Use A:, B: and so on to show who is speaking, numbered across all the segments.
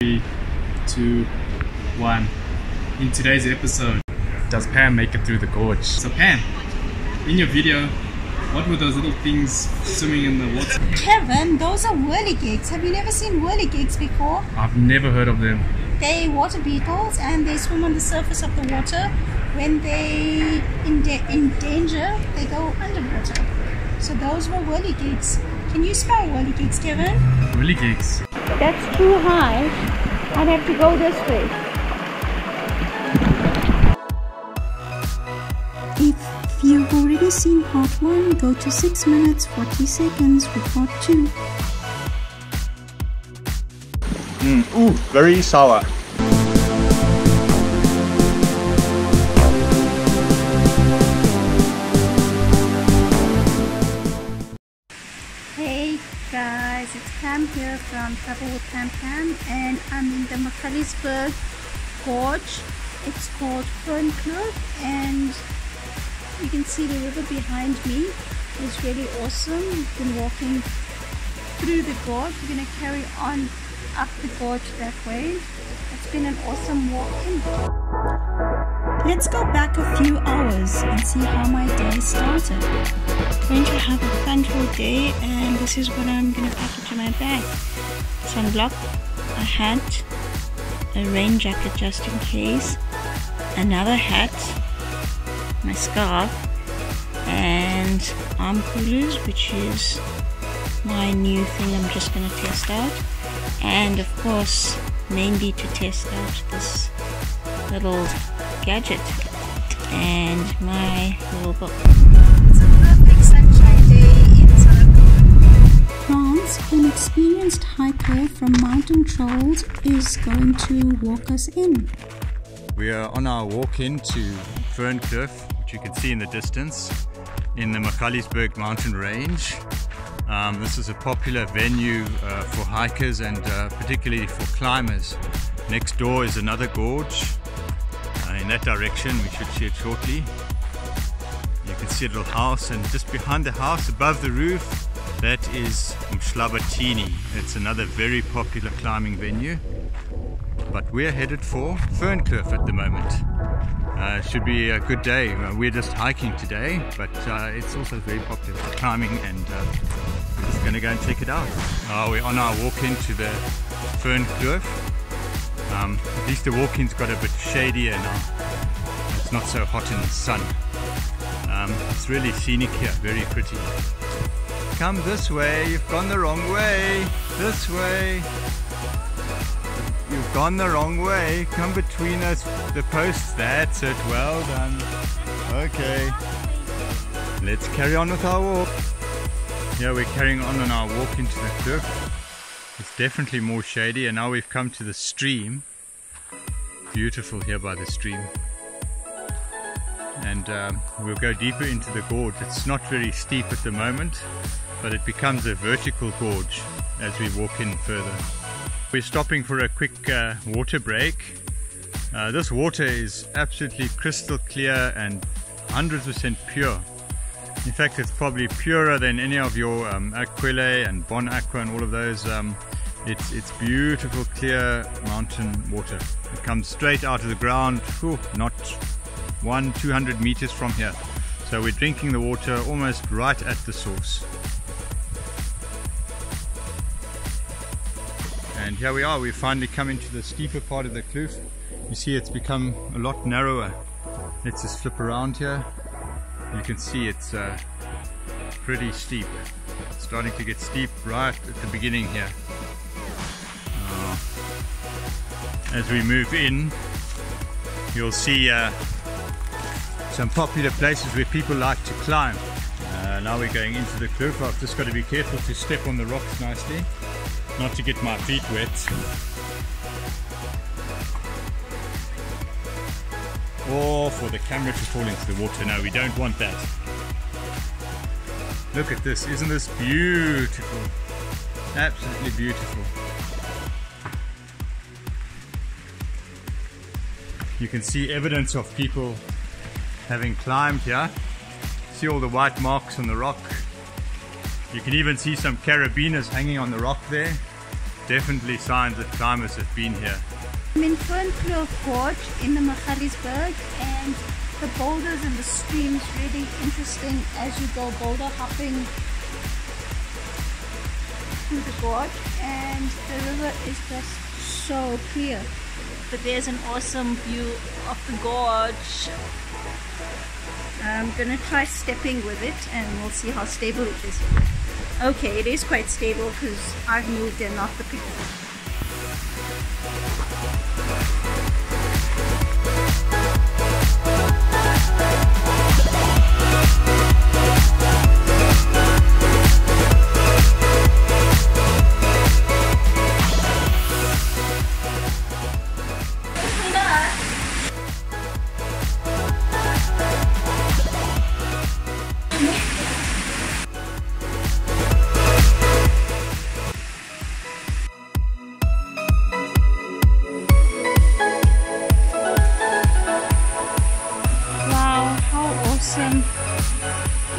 A: 3, 2, 1. In today's episode, does Pam make it through the gorge? So Pam, in your video, what were those little things swimming in the water?
B: Kevin, those are whirligigs. Have you never seen whirligigs before?
A: I've never heard of them.
B: They're water beetles and they swim on the surface of the water. When they in danger, they go underwater. So those were whirligigs. Can you spell whirligigs, Kevin?
A: Whirligigs?
B: That's too high. I'd have to go this way. If you've already seen part 1, go to 6 minutes 40 seconds for part 2.
C: Ooh, very sour.
B: Hey guys, it's Pam here from Travel with Pam Pam, and I'm in the Magaliesberg Gorge. It's called Fernkloof, and you can see the river behind me. It's really awesome. We've been walking through the gorge. We're going to carry on up the gorge that way. It's been an awesome walk in. Let's go back a few hours and see how my day started. Going to have a fun-filled day, and this is what I'm going to pack into my bag. Sunblock, a hat, a rain jacket just in case, another hat, my scarf, and arm coolers, which is my new thing I'm just going to test out, and of course mainly to test out this little gadget and my little book. It's a perfect sunshine day in South Africa. France, an experienced hiker from Mountain Trolls, is going to walk us in.
C: We are on our walk into Fernkloof, which you can see in the distance, in the Magaliesberg mountain range. This is a popular venue for hikers and particularly for climbers. Next door is another gorge. In that direction, we should see it shortly. You can see a little house, and just behind the house, above the roof, that is Umhlabatini. It's another very popular climbing venue. But we're headed for Fernkloof at the moment. Should be a good day. We're just hiking today, but it's also very popular for climbing, and we're just going to go and check it out. We're on our walk into the Fernkloof. At least the walk-in's got a bit shadier now. It's not so hot in the sun. It's really scenic here, very pretty. Come this way, you've gone the wrong way. This way. You've gone the wrong way. Come between us, the posts. That's it. Well done. Okay. Let's carry on with our walk. Yeah, we're carrying on our walk into the cliff. It's definitely more shady, and now we've come to the stream. Beautiful here by the stream. And we'll go deeper into the gorge. It's not very steep at the moment, but it becomes a vertical gorge as we walk in further. We're stopping for a quick water break. This water is absolutely crystal clear and 100% pure. In fact, it's probably purer than any of your Aquile and Bon Aqua and all of those. It's beautiful, clear mountain water. It comes straight out of the ground, not 100-200 meters from here. So we're drinking the water almost right at the source. And here we are, we've finally come into the steeper part of the kloof. You see it's become a lot narrower. Let's just flip around here. You can see it's pretty steep. It's starting to get steep right at the beginning here. As we move in, you'll see some popular places where people like to climb. Now we're going into the kloof. I've just got to be careful to step on the rocks nicely, not to get my feet wet. Or for the camera to fall into the water. No, we don't want that. Look at this, isn't this beautiful? Absolutely beautiful. You can see evidence of people having climbed here. See all the white marks on the rock. You can even see some carabiners hanging on the rock there. definitely signs that climbers have been here.
B: I'm in Fernkloof Gorge in the Magaliesberg, and the boulders and the streams really interesting as you go boulder hopping through the gorge, and the river is just so clear. But there's an awesome view of the gorge. I'm gonna try stepping with it and we'll see how stable it is. Okay, it is quite stable because I've moved and not the people.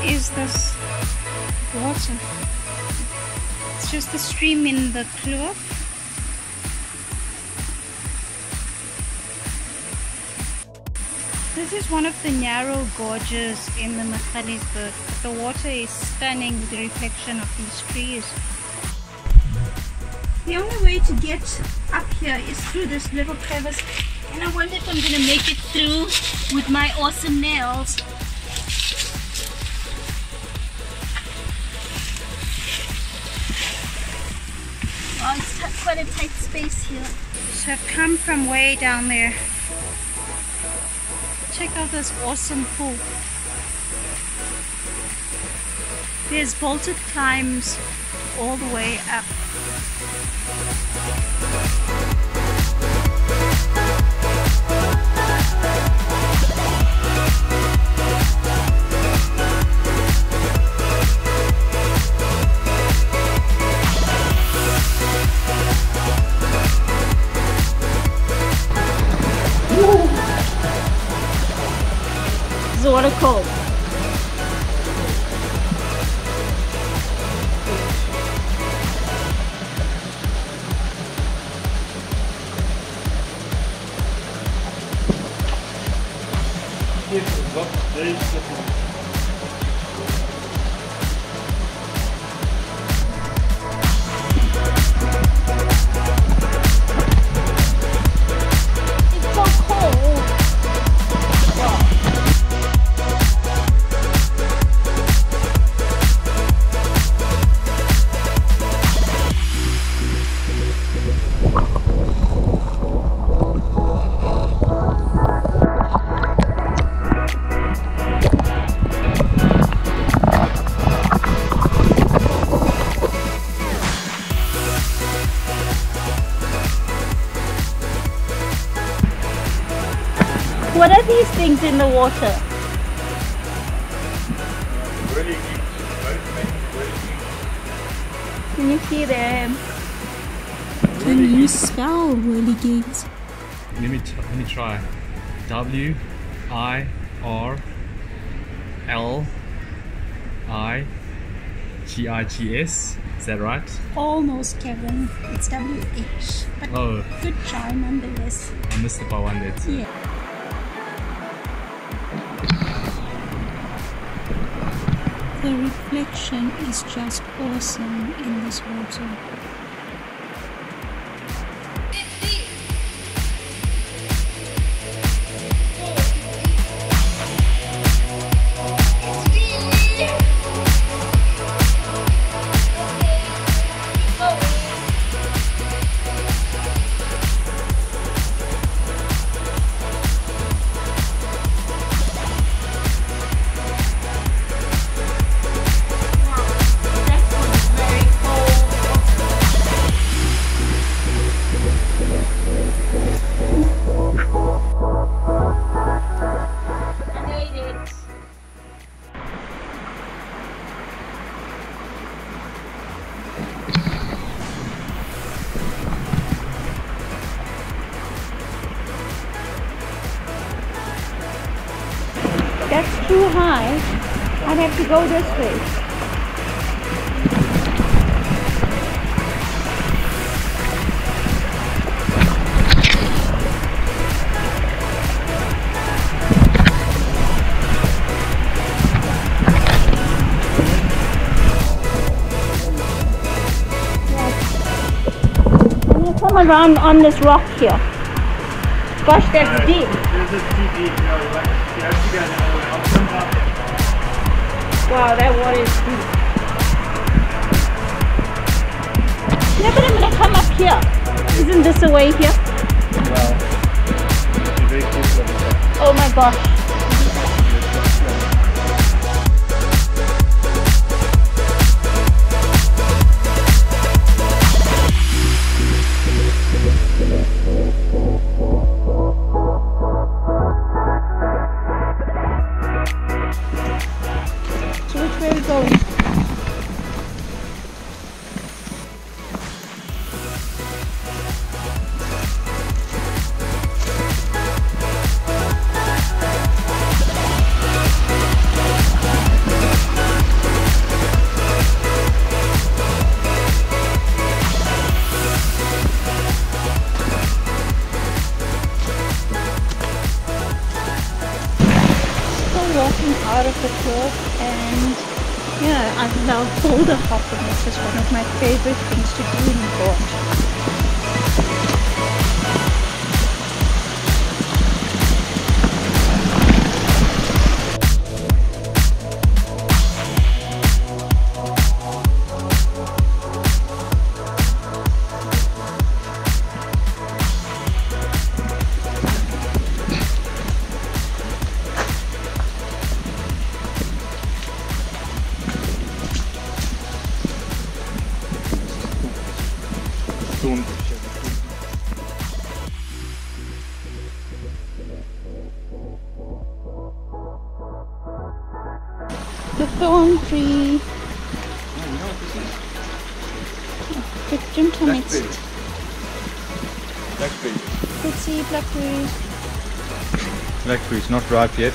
B: Is this water? It's just the stream in the kloof. This is one of the narrow gorges in the Magaliesberg. The water is stunning with the reflection of these trees. The only way to get up here is through this little crevice, and I wonder if I'm going to make it through with my awesome nails. Oh, it's quite a tight space here. So I've come from way down there. Check out this awesome pool. There's vaulted climbs all the way up. This is water cold. What are these things in the water? Can you see them? Can you spell whirligigs?
A: Let me try. W-I-R-L-I-G-I-G-S. Is that right?
B: Almost, Kevin. It's W-H. But
A: oh,
B: good try nonetheless.
A: I missed it by one letter.
B: Yeah. The reflection is just awesome in this water. That's too high. I'd have to go this way. around on this rock here. Gosh, that's deep.
A: This is too deep. No, you have to go another way. I'll come up.
B: Wow, that water is deep. Yeah, but I'm gonna come up here. Isn't this a way here?
A: Well, you're very close to the
B: Oh my gosh. So which way are we going? Walking out of the cliff, and yeah, I love boulder hopping. This is one of my favorite things to do in the gorge. The thorn tree. Gin tonics.
C: Blackberry.
B: Let's see, blackberries.
C: Blackberries, not ripe yet.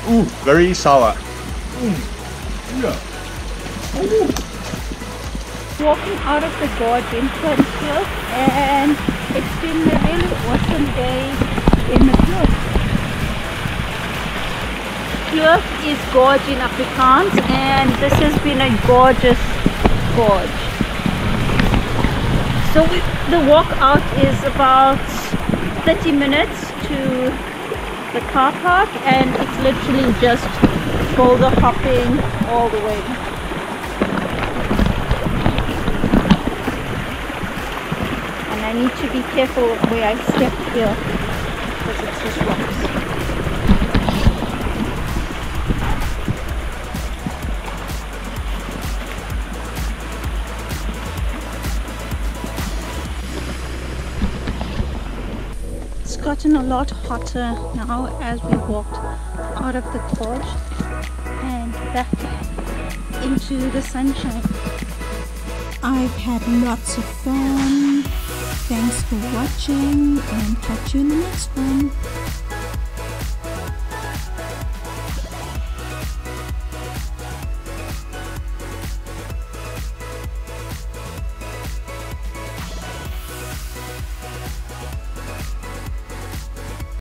C: Ooh, very sour. Yeah.
B: Walking out of the gorge in Fern Cliff, and it's been a really awesome day in the cliff. Cliff is gorge in Afrikaans, and this has been a gorgeous gorge. So the walk out is about 30 minutes to the car park, and it's literally just boulder hopping all the way. And I need to be careful where I step here because it's just rocks. It's gotten a lot hotter now as we walked out of the gorge and back into the sunshine. I've had lots of fun. Thanks for watching, and catch you in the next one.